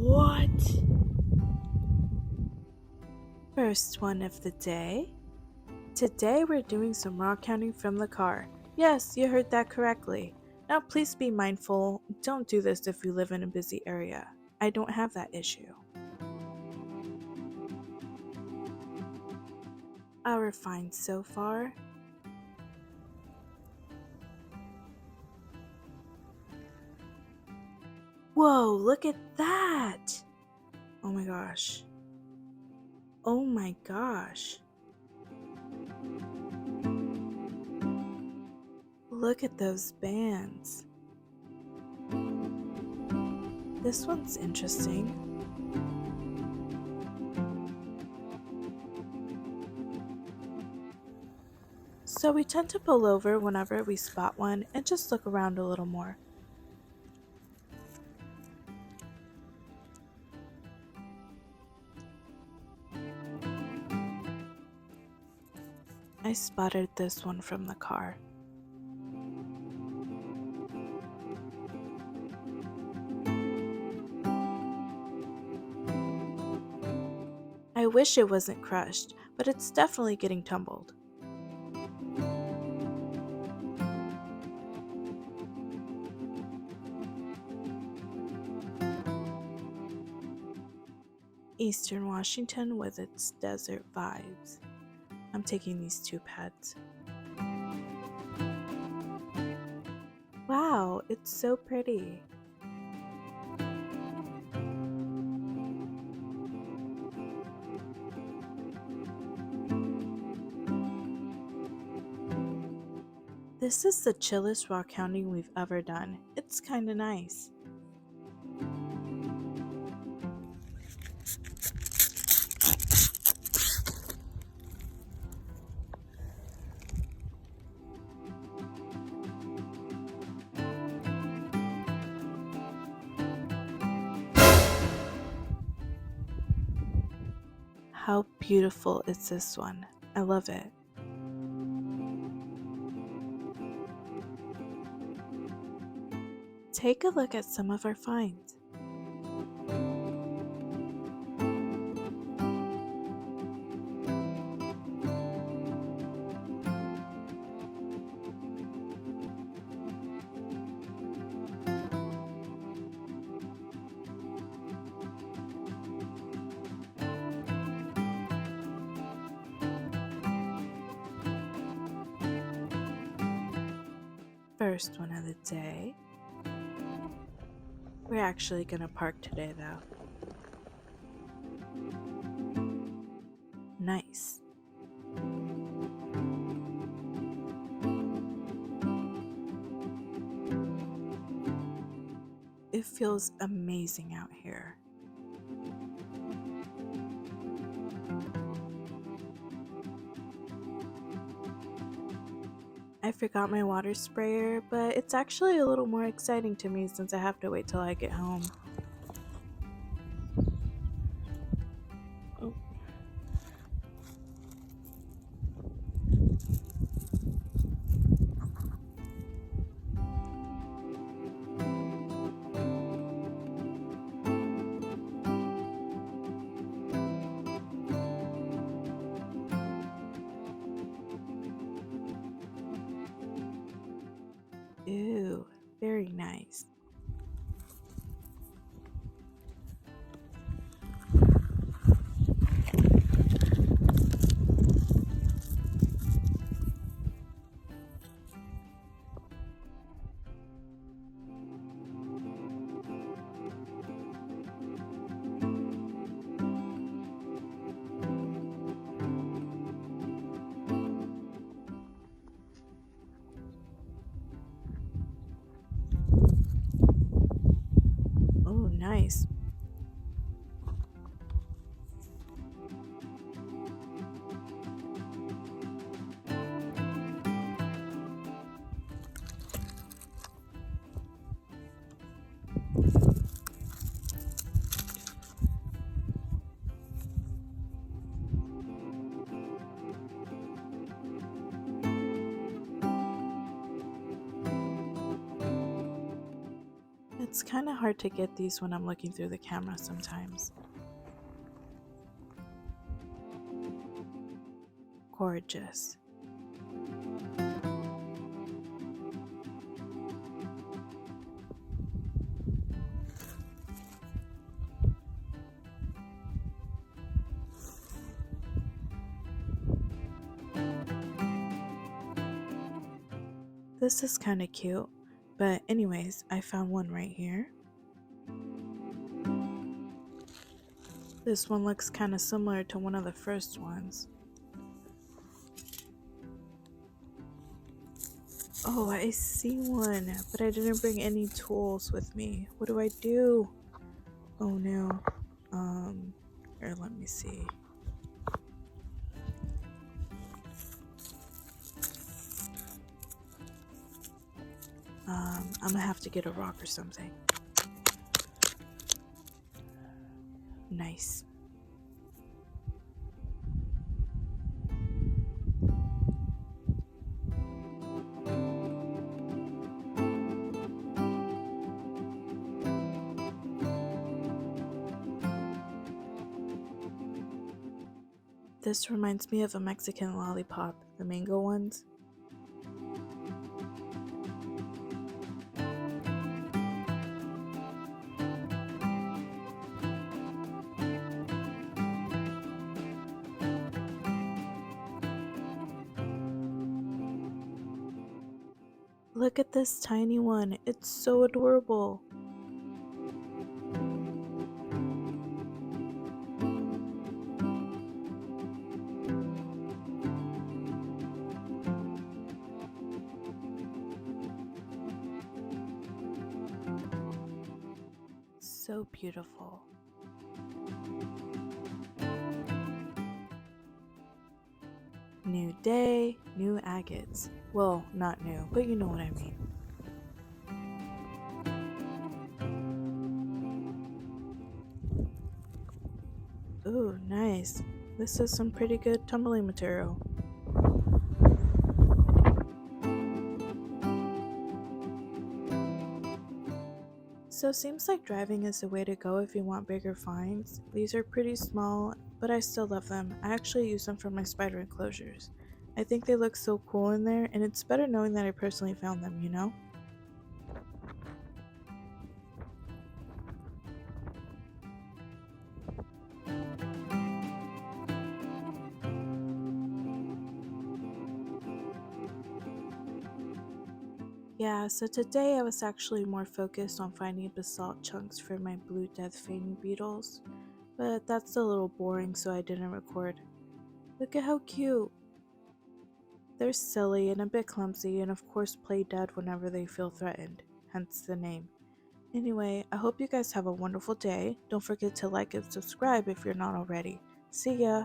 What? First one of the day. Today we're doing some rockhounding from the car. Yes, you heard that correctly. Now please be mindful. Don't do this if you live in a busy area. I don't have that issue. Our finds so far. Whoa, look at that! Oh my gosh. Oh my gosh. Look at those bands. This one's interesting. So we tend to pull over whenever we spot one and just look around a little more. I spotted this one from the car. I wish it wasn't crushed, but it's definitely getting tumbled. Eastern Washington with its desert vibes. I'm taking these two pets. Wow, it's so pretty. This is the chillest rockhounding we've ever done. It's kinda nice. How beautiful is this one? I love it. Take a look at some of our finds. First one of the day. We're actually gonna park today though. Nice. It feels amazing out here. I forgot my water sprayer, but it's actually a little more exciting to me since I have to wait till I get home. Oh. Ew, very nice. Oh, nice. It's It's kind of hard to get these when I'm looking through the camera sometimes. Gorgeous. This is kind of cute, but anyways, I found one right here. This one looks kind of similar to one of the first ones. Oh, I see one, but I didn't bring any tools with me. What do I do? Oh no. Here, let me see. I'm gonna have to get a rock or something. Nice. This reminds me of a Mexican lollipop, the mango ones. Look at this tiny one, it's so adorable. So beautiful. New day, new agates. Well, not new, but you know what I mean. Ooh, nice. This is some pretty good tumbling material. So seems like driving is the way to go if you want bigger finds. These are pretty small, but I still love them. I actually use them for my spider enclosures. I think they look so cool in there, and it's better knowing that I personally found them, you know? Yeah, so today I was actually more focused on finding basalt chunks for my blue death feigning beetles, but that's a little boring, so I didn't record. Look at how cute! They're silly and a bit clumsy, and of course play dead whenever they feel threatened, hence the name. Anyway, I hope you guys have a wonderful day. Don't forget to like and subscribe if you're not already. See ya!